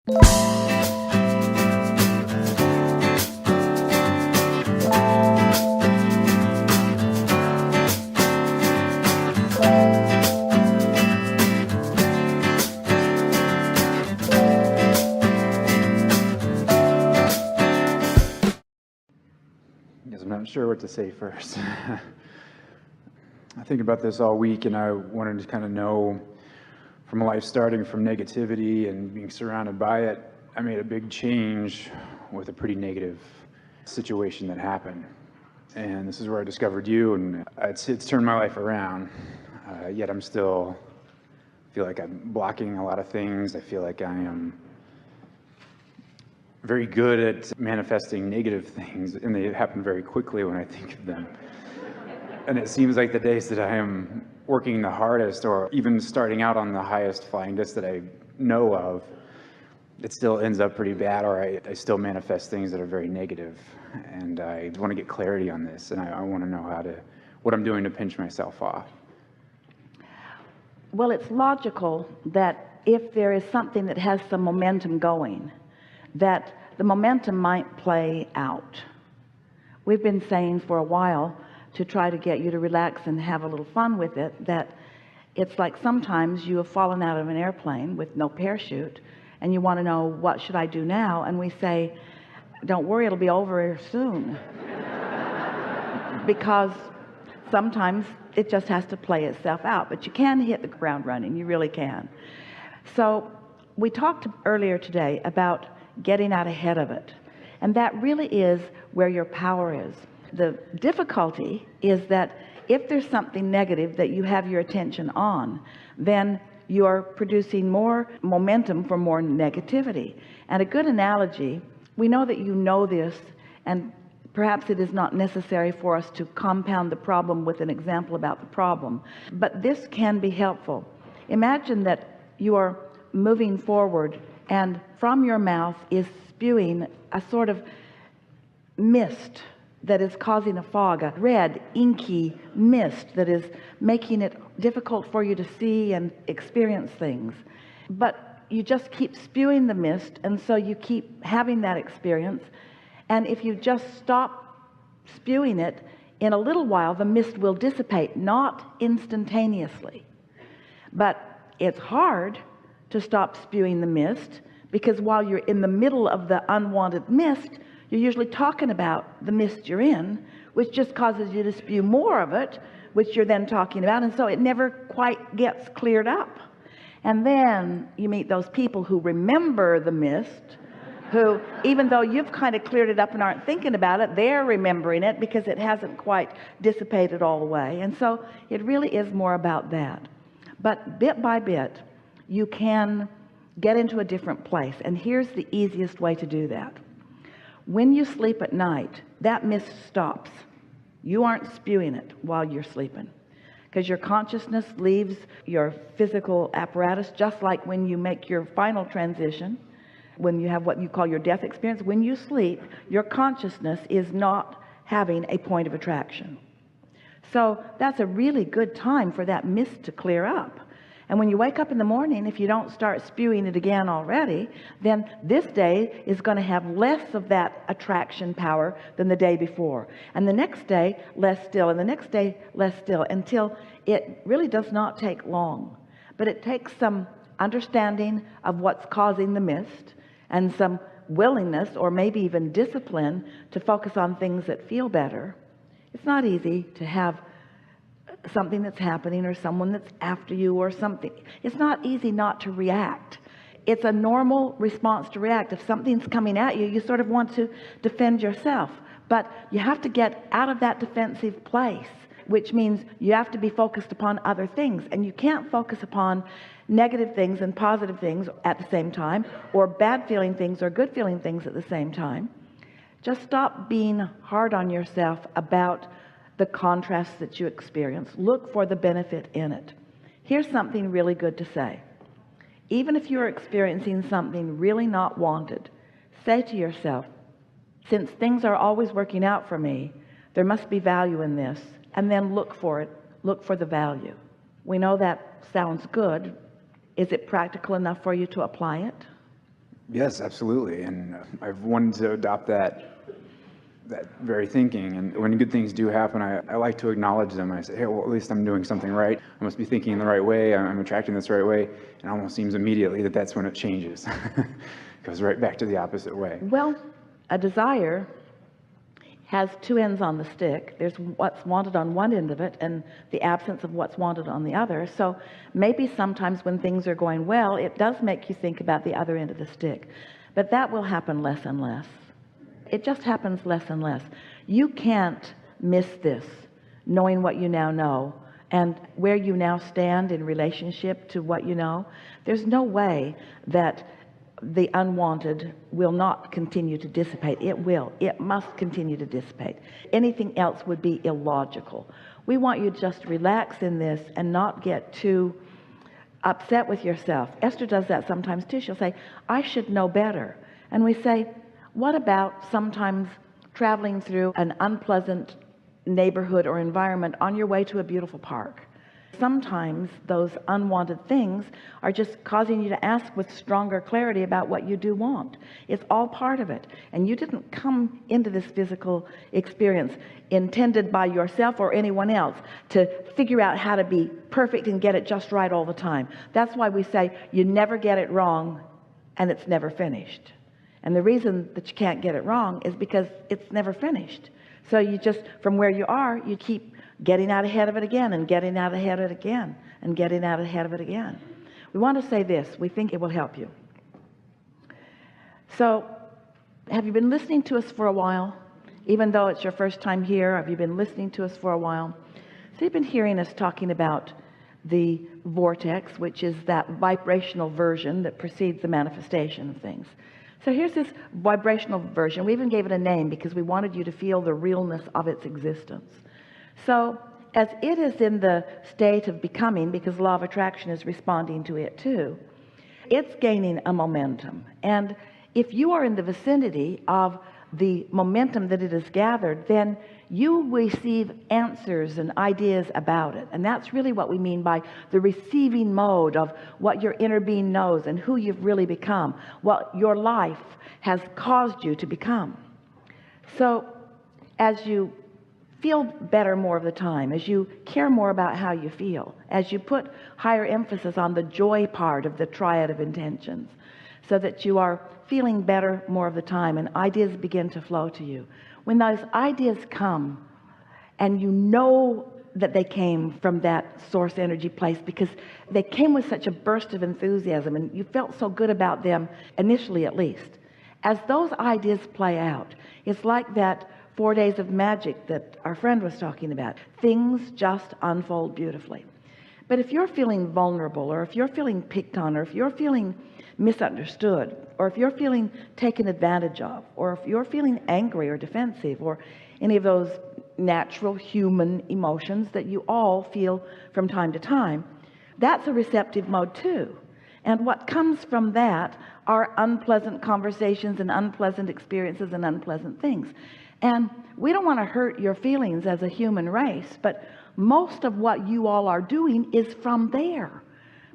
Because I'm not sure what to say first. I think about this all week, and I wanted to kind of know, from a life starting from negativity and being surrounded by it, I made a big change with a pretty negative situation that happened. And this is where I discovered you, and it's turned my life around. Yet I'm still feel like I'm blocking a lot of things. I feel like I am very good at manifesting negative things, and they happen very quickly when I think of them. And it seems like the days that I am working the hardest, or even starting out on the highest flying disc that I know of, it still ends up pretty bad, or I still manifest things that are very negative. And I want to get clarity on this, and I want to know what I'm doing to pinch myself off. Well, it's logical that if there is something that has some momentum going, that the momentum might play out. We've been saying for a while, to try to get you to relax and have a little fun with it, that it's like sometimes you have fallen out of an airplane with no parachute and you want to know, what should I do now? And we say, don't worry, it'll be over soon. Because sometimes it just has to play itself out, but you can hit the ground running. You really can. So we talked earlier today about getting out ahead of it, and that really is where your power is. The difficulty is that if there's something negative that you have your attention on, then you're producing more momentum for more negativity. And a good analogy, we know that you know this, and perhaps it is not necessary for us to compound the problem with an example about the problem, but this can be helpful. Imagine that you are moving forward, and from your mouth is spewing a sort of mist that is causing a fog, a red inky mist that is making it difficult for you to see and experience things. But you just keep spewing the mist, and so you keep having that experience. And if you just stop spewing it, in a little while the mist will dissipate, not instantaneously. But it's hard to stop spewing the mist, because while you're in the middle of the unwanted mist, you're usually talking about the mist you're in, which just causes you to spew more of it, which you're then talking about, and so it never quite gets cleared up. And then you meet those people who remember the mist, who, even though you've kind of cleared it up and aren't thinking about it, they're remembering it because it hasn't quite dissipated all the way. And so it really is more about that. But bit by bit, you can get into a different place. And here's the easiest way to do that. When you sleep at night, that mist stops. You aren't spewing it while you're sleeping, because your consciousness leaves your physical apparatus, just like when you make your final transition, when you have what you call your death experience. When you sleep, your consciousness is not having a point of attraction. So that's a really good time for that mist to clear up. And when you wake up in the morning, if you don't start spewing it again already, then this day is going to have less of that attraction power than the day before. And the next day, less still. And the next day, less still, until it really does not take long. But it takes some understanding of what's causing the mist, and some willingness, or maybe even discipline, to focus on things that feel better. It's not easy to have something that's happening, or someone that's after you, or something. It's not easy not to react. It's a normal response to react. If something's coming at you, you sort of want to defend yourself, but you have to get out of that defensive place, which means you have to be focused upon other things. And you can't focus upon negative things and positive things at the same time, or bad feeling things or good feeling things at the same time. Just stop being hard on yourself about the contrasts that you experience. Look for the benefit in it. Here's something really good to say. Even if you're experiencing something really not wanted, say to yourself, since things are always working out for me, there must be value in this. And then look for it. Look for the value. We know that sounds good. Is it practical enough for you to apply it? Yes, absolutely. And I've wanted to adopt that very thinking. And when good things do happen, I like to acknowledge them. I say, hey, well, at least I'm doing something right. I must be thinking in the right way. I'm attracting this right way. And it almost seems immediately that that's when it changes. Goes right back to the opposite way. Well, a desire has two ends on the stick. There's what's wanted on one end of it and the absence of what's wanted on the other. So maybe sometimes when things are going well, it does make you think about the other end of the stick. But that will happen less and less. It just happens less and less. You can't miss this, knowing what you now know and where you now stand in relationship to what you know. There's no way that the unwanted will not continue to dissipate. It must continue to dissipate. Anything else would be illogical. We want you to just relax in this and not get too upset with yourself. Esther does that sometimes too. She'll say, I should know better. And we say, what about sometimes traveling through an unpleasant neighborhood or environment on your way to a beautiful park? Sometimes those unwanted things are just causing you to ask with stronger clarity about what you do want. It's all part of it. And you didn't come into this physical experience intended by yourself or anyone else to figure out how to be perfect and get it just right all the time. That's why we say you never get it wrong and it's never finished. And the reason that you can't get it wrong is because it's never finished. So you just, from where you are, you keep getting out ahead of it again and getting out ahead of it again and getting out ahead of it again. We want to say this. We think it will help you. So have you been listening to us for a while? Even though it's your first time here, have you been listening to us for a while? So you've been hearing us talking about the vortex, which is that vibrational version that precedes the manifestation of things. So here's this vibrational version. We even gave it a name because we wanted you to feel the realness of its existence. So as it is in the state of becoming, because law of attraction is responding to it too, it's gaining a momentum. And if you are in the vicinity of the momentum that it has gathered, then you receive answers and ideas about it. And that's really what we mean by the receiving mode of what your inner being knows and who you've really become, what your life has caused you to become. So as you feel better more of the time, as you care more about how you feel, as you put higher emphasis on the joy part of the triad of intentions, so that you are feeling better more of the time and ideas begin to flow to you. When those ideas come and you know that they came from that source energy place because they came with such a burst of enthusiasm and you felt so good about them initially, at least, as those ideas play out, it's like that 4 days of magic that our friend was talking about. Things just unfold beautifully. But if you're feeling vulnerable, or if you're feeling picked on, or if you're feeling misunderstood, or if you're feeling taken advantage of, or if you're feeling angry or defensive, or any of those natural human emotions that you all feel from time to time, that's a receptive mode too. And what comes from that are unpleasant conversations and unpleasant experiences and unpleasant things. And we don't want to hurt your feelings as a human race, but most of what you all are doing is from there.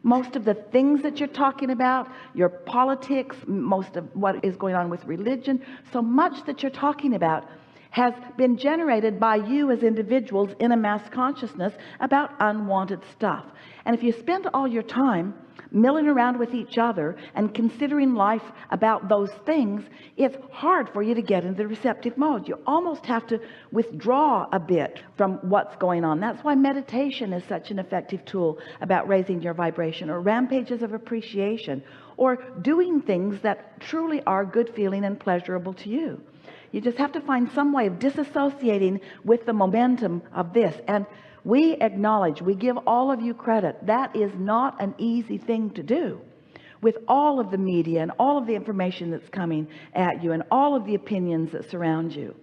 Most of the things that you're talking about, your politics, most of what is going on with religion, so much that you're talking about has been generated by you as individuals in a mass consciousness about unwanted stuff. And if you spend all your time milling around with each other and considering life about those things, it's hard for you to get into the receptive mode. You almost have to withdraw a bit from what's going on. That's why meditation is such an effective tool about raising your vibration, or rampages of appreciation, or doing things that truly are good feeling and pleasurable to you. You just have to find some way of disassociating with the momentum of this. And we acknowledge, we give all of you credit. That is not an easy thing to do with all of the media and all of the information that's coming at you and all of the opinions that surround you.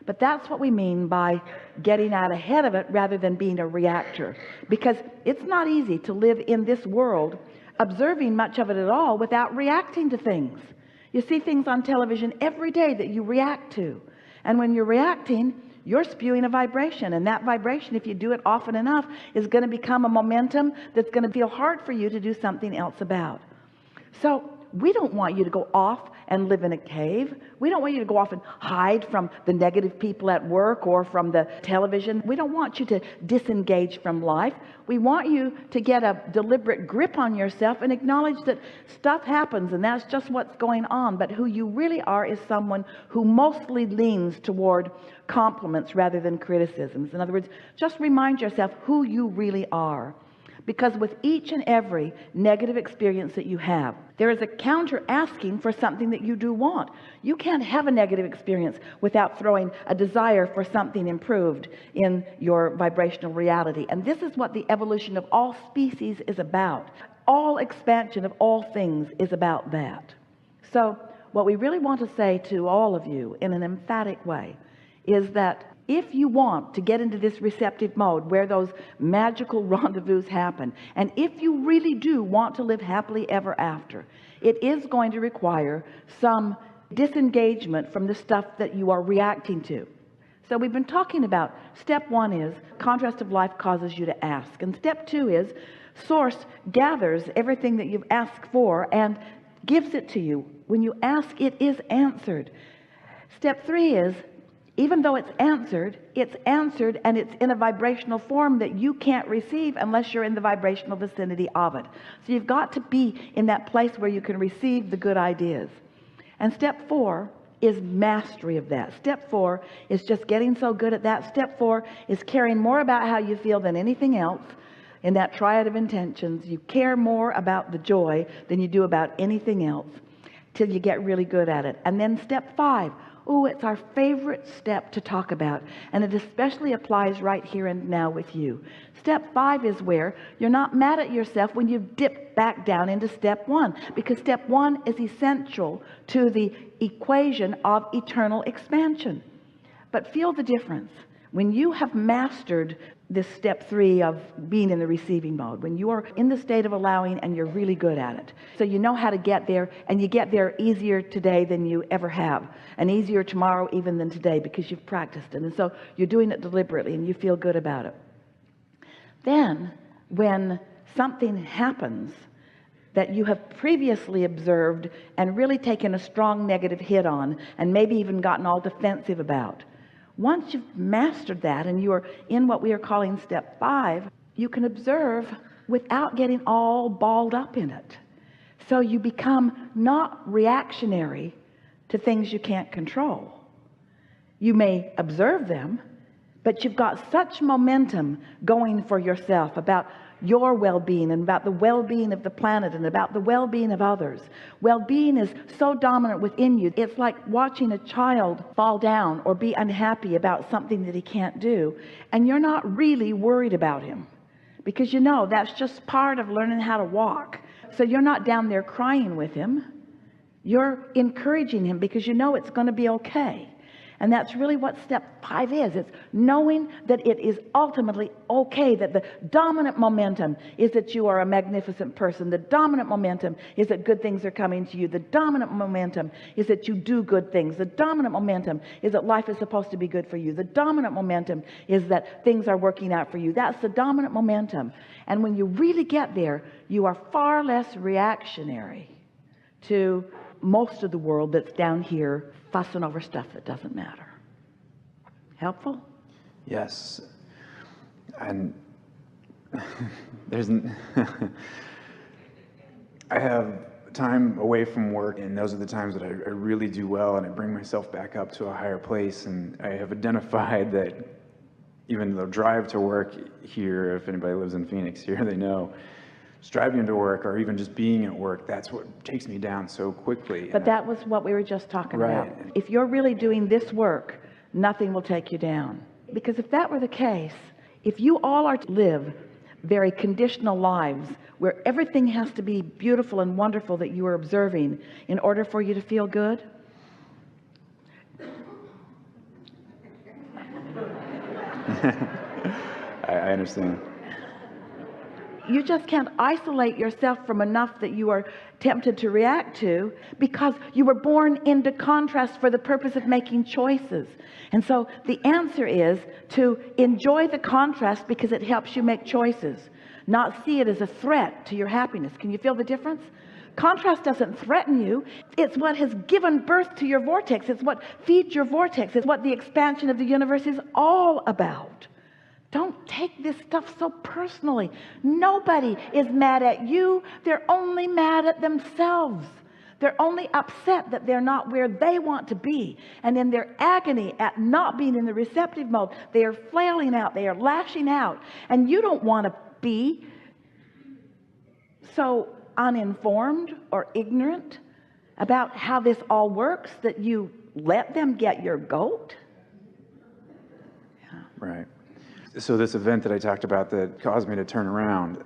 But that's what we mean by getting out ahead of it rather than being a reactor, because it's not easy to live in this world observing much of it at all without reacting to things. You see things on television every day that you react to. And when you're reacting, you're spewing a vibration. And that vibration, if you do it often enough, is going to become a momentum that's going to feel hard for you to do something else about. So we don't want you to go off and live in a cave. We don't want you to go off and hide from the negative people at work or from the television. We don't want you to disengage from life. We want you to get a deliberate grip on yourself and acknowledge that stuff happens and that's just what's going on. But who you really are is someone who mostly leans toward compliments rather than criticisms. In other words, just remind yourself who you really are. Because with each and every negative experience that you have, there is a counter asking for something that you do want. You can't have a negative experience without throwing a desire for something improved in your vibrational reality. And this is what the evolution of all species is about. All expansion of all things is about that. So what we really want to say to all of you in an emphatic way is that if you want to get into this receptive mode where those magical rendezvous happen, and if you really do want to live happily ever after, it is going to require some disengagement from the stuff that you are reacting to. So we've been talking about step 1 is contrast of life causes you to ask, and step 2 is source gathers everything that you've asked for and gives it to you. When you ask, it is answered. Step 3 is even though it's answered and it's in a vibrational form that you can't receive unless you're in the vibrational vicinity of it. So you've got to be in that place where you can receive the good ideas. And step 4 is mastery of that. Step 4 is just getting so good at that. Step 4 is caring more about how you feel than anything else. In that triad of intentions, you care more about the joy than you do about anything else till you get really good at it. And then step 5, oh, it's our favorite step to talk about, and it especially applies right here and now with you. Step 5 is where you're not mad at yourself when you dip back down into step 1, because step 1 is essential to the equation of eternal expansion. But feel the difference. When you have mastered this step 3 of being in the receiving mode, when you are in the state of allowing and you're really good at it, so you know how to get there, and you get there easier today than you ever have, and easier tomorrow even than today, because you've practiced it, and so you're doing it deliberately and you feel good about it. Then when something happens that you have previously observed and really taken a strong negative hit on, and maybe even gotten all defensive about, once you've mastered that and you are in what we are calling step 5, you can observe without getting all balled up in it. So you become not reactionary to things you can't control. You may observe them, but you've got such momentum going for yourself about your well-being and about the well-being of the planet and about the well-being of others. Well-being is so dominant within you. It's like watching a child fall down or be unhappy about something that he can't do, and you're not really worried about him because you know that's just part of learning how to walk. So you're not down there crying with him. You're encouraging him because you know it's going to be okay. And that's really what step 5 is. It's knowing that it is ultimately okay, that the dominant momentum is that you are a magnificent person. The dominant momentum is that good things are coming to you. The dominant momentum is that you do good things. The dominant momentum is that life is supposed to be good for you. The dominant momentum is that things are working out for you. That's the dominant momentum. And when you really get there, you are far less reactionary to most of the world that's down here fussing over stuff that doesn't matter. Helpful? Yes. And I have time away from work, and those are the times that I really do well, and I bring myself back up to a higher place. And I have identified that even the drive to work here, if anybody lives in Phoenix here, they know, just driving to work or even just being at work, that's what takes me down so quickly. But that was what we were just talking about. Right. If you're really doing this work, nothing will take you down. Because if that were the case, if you all are to live very conditional lives where everything has to be beautiful and wonderful that you are observing in order for you to feel good, I understand. you just can't isolate yourself from enough that you are tempted to react to, because you were born into contrast for the purpose of making choices. And so the answer is to enjoy the contrast because it helps you make choices, not see it as a threat to your happiness. Can you feel the difference? Contrast doesn't threaten you. It's what has given birth to your vortex. It's what feeds your vortex. It's what the expansion of the universe is all about. Don't take this stuff so personally. Nobody is mad at you. They're only mad at themselves. They're only upset that they're not where they want to be. And in their agony at not being in the receptive mode, they are flailing out. They are lashing out. And you don't want to be so uninformed or ignorant about how this all works that you let them get your goat. Right. So this event that I talked about that caused me to turn around,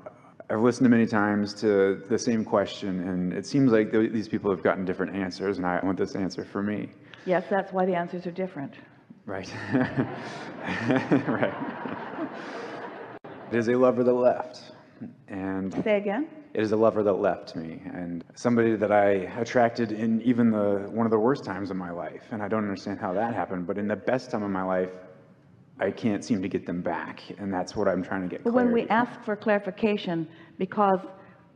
I've listened to many times to the same question, and it seems like these people have gotten different answers, and I want this answer for me. Yes, that's why the answers are different. Right. Right. It is a lover that left. And say again? It is a lover that left me, and somebody that I attracted in even one of the worst times of my life. And I don't understand how that happened, but in the best time of my life, I can't seem to get them back, and that's what I'm trying to get clarity. When we ask for clarification, because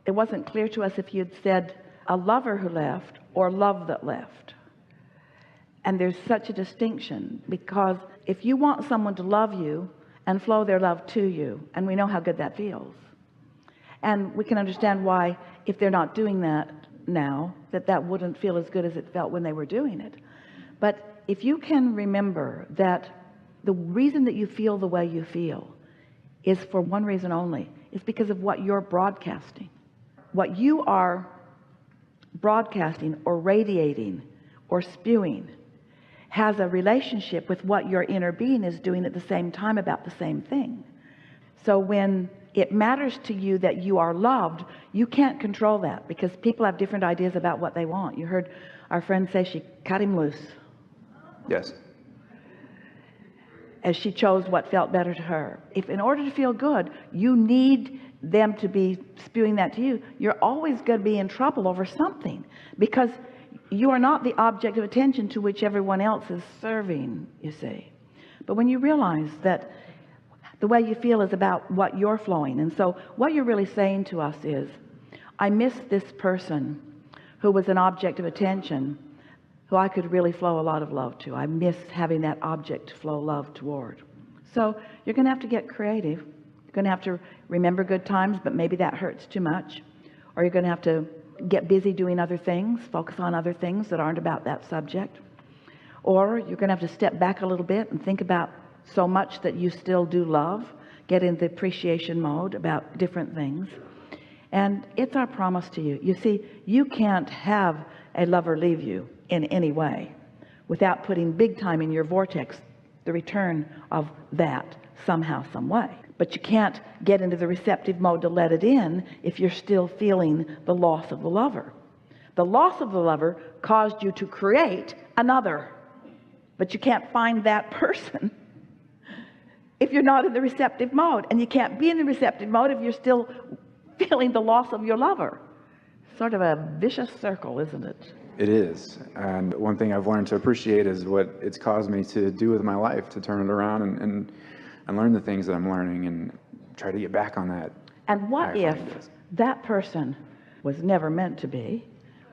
it wasn't clear to us if you'd said a lover who left or love that left. And there's such a distinction, because if you want someone to love you and flow their love to you, and we know how good that feels, and we can understand why, if they're not doing that now, that wouldn't feel as good as it felt when they were doing it. But if you can remember that the reason that you feel the way you feel is for one reason only. It's because of what you're broadcasting. What you are broadcasting or radiating or spewing has a relationship with what your inner being is doing at the same time about the same thing. So when it matters to you that you are loved, you can't control that, because people have different ideas about what they want. You heard our friend say she cut him loose. Yes. As she chose what felt better to her. If in order to feel good, you need them to be spewing that to you, you're always going to be in trouble over something, because you are not the object of attention to which everyone else is serving, you see. But when you realize that the way you feel is about what you're flowing, and so what you're really saying to us is, I miss this person who was an object of attention, who I could really flow a lot of love to. I miss having that object to flow love toward. So you're going to have to get creative. You're going to have to remember good times, but maybe that hurts too much. Or you're going to have to get busy doing other things, focus on other things that aren't about that subject. Or you're going to have to step back a little bit and think about so much that you still do love, get in the appreciation mode about different things. And it's our promise to you. You see, you can't have a lover leave you in any way without putting big time in your vortex the return of that somehow, some way. But you can't get into the receptive mode to let it in if you're still feeling the loss of the lover. The loss of the lover caused you to create another, but you can't find that person if you're not in the receptive mode, and you can't be in the receptive mode if you're still feeling the loss of your lover. Sort of a vicious circle, isn't it? It is. And one thing I've learned to appreciate is what it's caused me to do with my life, to turn it around and learn the things that I'm learning and try to get back on that. And what if that person was never meant to be,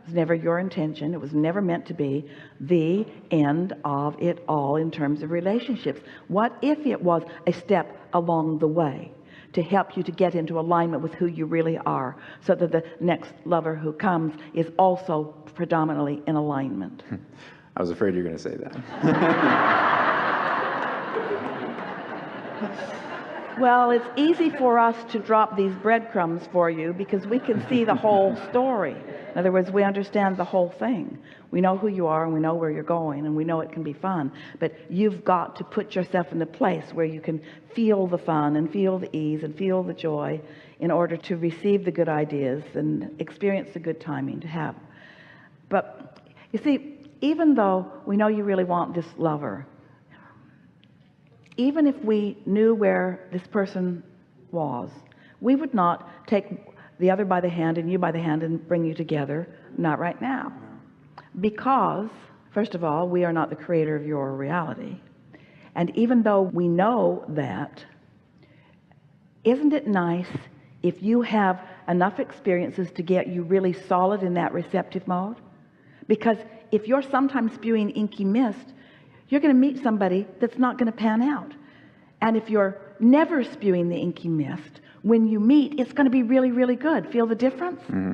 was never your intention, it was never meant to be the end of it all in terms of relationships? What if it was a step along the way to help you to get into alignment with who you really are, so that the next lover who comes is also predominantly in alignment? I was afraid you were going to say that. Well, it's easy for us to drop these breadcrumbs for you because we can see the whole story. In other words, we understand the whole thing. We know who you are, and we know where you're going, and we know it can be fun. But you've got to put yourself in the place where you can feel the fun and feel the ease and feel the joy in order to receive the good ideas and experience the good timing to have. But you see, even though we know you really want this lover, even if we knew where this person was, we would not take the other by the hand and you by the hand and bring you together. Not right now. Because, first of all, we are not the creator of your reality. And even though we know that, isn't it nice if you have enough experiences to get you really solid in that receptive mode. Because if you're sometimes spewing inky mist, you're going to meet somebody that's not going to pan out. And if you're never spewing the inky mist, when you meet, it's going to be really, really good. Feel the difference? Mm-hmm.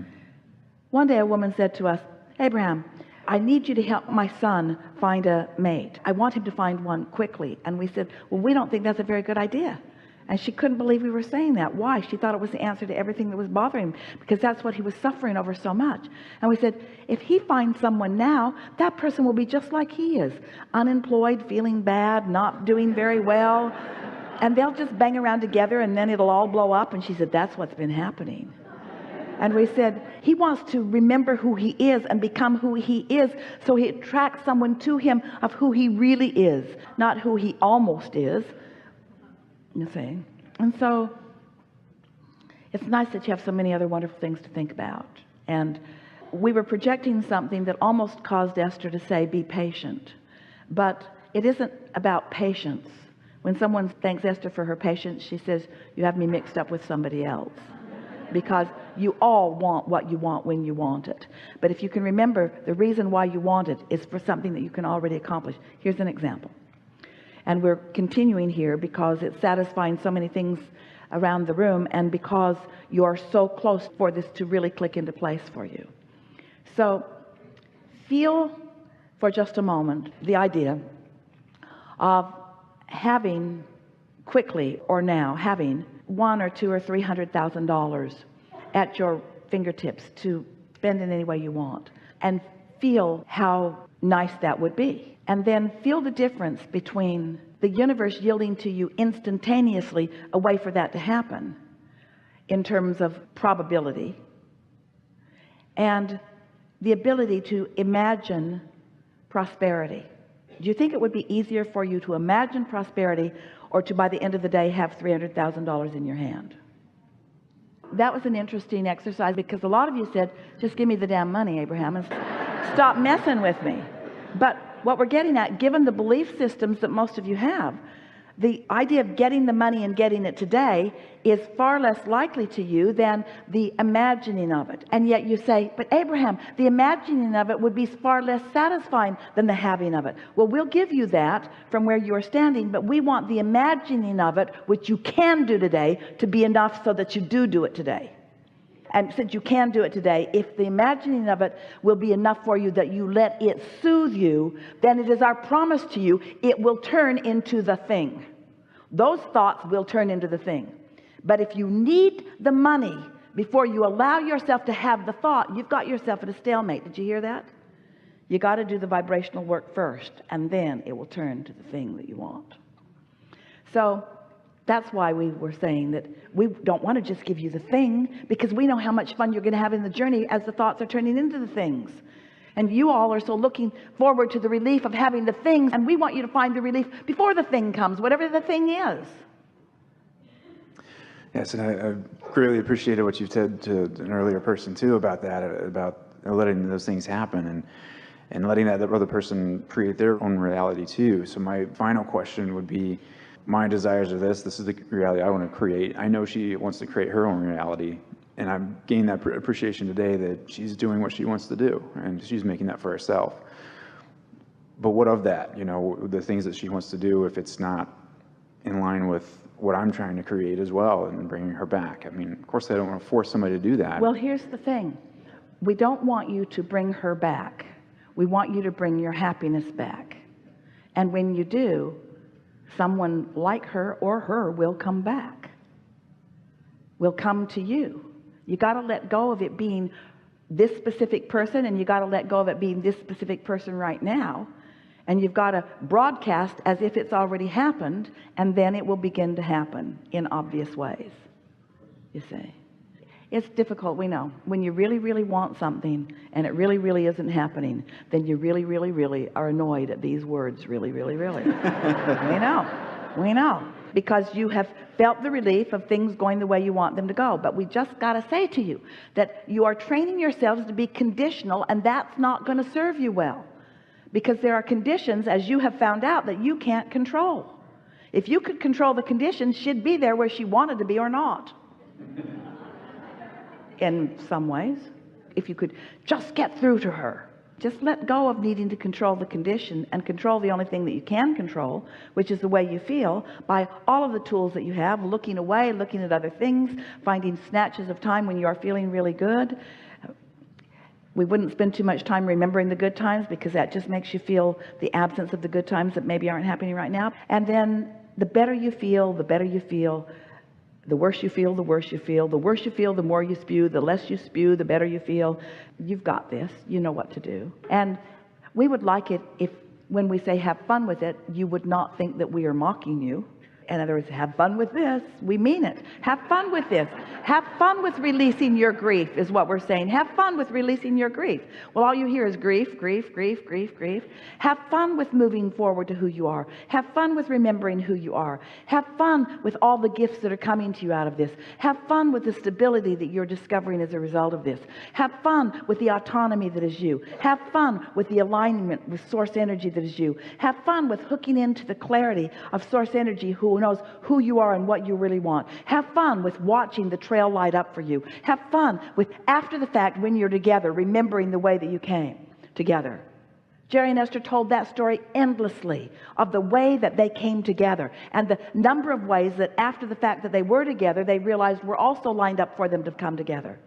One day a woman said to us, Abraham, I need you to help my son find a mate. I want him to find one quickly. And we said, well, we don't think that's a very good idea. And she couldn't believe we were saying that. Why? She thought it was the answer to everything that was bothering him, because that's what he was suffering over so much. And we said, if he finds someone now, that person will be just like he is, unemployed, feeling bad, not doing very well, and they'll just bang around together and then it'll all blow up. And she said, that's what's been happening. And we said, he wants to remember who he is and become who he is, so he attracts someone to him of who he really is, not who he almost is. You see? And so it's nice that you have so many other wonderful things to think about. And we were projecting something that almost caused Esther to say, be patient. But it isn't about patience. When someone thanks Esther for her patience, she says, you have me mixed up with somebody else. Because you all want what you want when you want it. But if you can remember, the reason why you want it is for something that you can already accomplish. Here's an example. And we're continuing here because it's satisfying so many things around the room, and because you're so close for this to really click into place for you. So feel for just a moment the idea of having quickly or now having $100,000 or $200,000 or $300,000 at your fingertips to spend in any way you want, and feel how nice that would be. And then feel the difference between the universe yielding to you instantaneously a way for that to happen in terms of probability, and the ability to imagine prosperity. Do you think it would be easier for you to imagine prosperity, or to by the end of the day have $300,000 in your hand? That was an interesting exercise, because a lot of you said, just give me the damn money, Abraham, and stop messing with me. But what we're getting at, given the belief systems that most of you have, the idea of getting the money and getting it today is far less likely to you than the imagining of it. And yet you say, but Abraham, the imagining of it would be far less satisfying than the having of it. Well, we'll give you that from where you're standing, but we want the imagining of it, which you can do today, to be enough so that you do it today. And since you can do it today, if the imagining of it will be enough for you that you let it soothe you, then it is our promise to you, it will turn into the thing. Those thoughts will turn into the thing. But if you need the money before you allow yourself to have the thought, you've got yourself at a stalemate. Did you hear that? You got to do the vibrational work first, and then it will turn to the thing that you want. So that's why we were saying that we don't want to just give you the thing, because we know how much fun you're going to have in the journey as the thoughts are turning into the things. And you all are so looking forward to the relief of having the things, and we want you to find the relief before the thing comes, whatever the thing is. Yes, and I greatly appreciated what you said to an earlier person too about that, about letting those things happen and letting that other person create their own reality too. So my final question would be, my desires are this is the reality I want to create. I know she wants to create her own reality, and I've gained that appreciation today that she's doing what she wants to do, and she's making that for herself. But what of that? You know, the things that she wants to do, if it's not in line with what I'm trying to create as well, and bringing her back. I mean, of course, I don't want to force somebody to do that. Well, here's the thing. We don't want you to bring her back. We want you to bring your happiness back. And when you do, someone like her or her will come back, will come to you. You got to let go of it being this specific person, and you got to let go of it being this specific person right now, and you've got to broadcast as if it's already happened, and then it will begin to happen in obvious ways. You see, it's difficult, we know. When you really, really want something and it really, really isn't happening, then you really, really, really are annoyed at these words. Really, really, really. We know, because you have felt the relief of things going the way you want them to go. But we just got to say to you that you are training yourselves to be conditional, and that's not going to serve you well, because there are conditions, as you have found out, that you can't control. If you could control the conditions, she'd be there where she wanted to be or not. in some ways. If you could just get through to her, just let go of needing to control the condition and control the only thing that you can control, which is the way you feel, by all of the tools that you have, looking away, looking at other things, finding snatches of time when you are feeling really good. We wouldn't spend too much time remembering the good times, because that just makes you feel the absence of the good times that maybe aren't happening right now. And then the better you feel, the better you feel. The worse you feel, the worse you feel. The worse you feel, the more you spew. The less you spew, the better you feel. You've got this. You know what to do. And we would like it if, when we say have fun with it, you would not think that we are mocking you. In other words, have fun with this. We mean it. Have fun with this. Have fun with releasing your grief is what we're saying. Have fun with releasing your grief. Well, all you hear is grief, grief, grief, grief, grief. Have fun with moving forward to who you are. Have fun with remembering who you are. Have fun with all the gifts that are coming to you out of this. Have fun with the stability that you're discovering as a result of this. Have fun with the autonomy that is you. Have fun with the alignment with source energy that is you. Have fun with hooking into the clarity of source energy, who knows who you are and what you really want. Have fun with watching the trail light up for you. Have fun with, after the fact, when you're together, remembering the way that you came together. Jerry and Esther told that story endlessly, of the way that they came together and the number of ways that after the fact that they were together, they realized were also lined up for them to come together.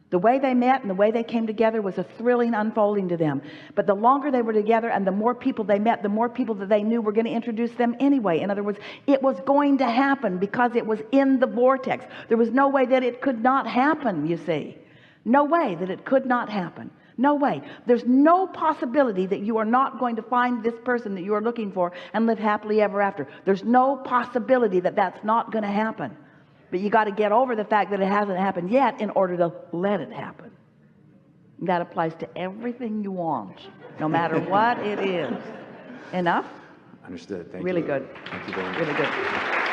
The way they met and the way they came together was a thrilling unfolding to them. But the longer they were together and the more people they met, the more people that they knew were going to introduce them anyway. In other words, it was going to happen because it was in the vortex. There was no way that it could not happen, you see. No way that it could not happen. No way. There's no possibility that you are not going to find this person that you are looking for and live happily ever after. There's no possibility that that's not going to happen. But you got to get over the fact that it hasn't happened yet in order to let it happen. That applies to everything you want, no matter what it is. Enough? Understood. Thank really you. Good. Thank you very much. Really good.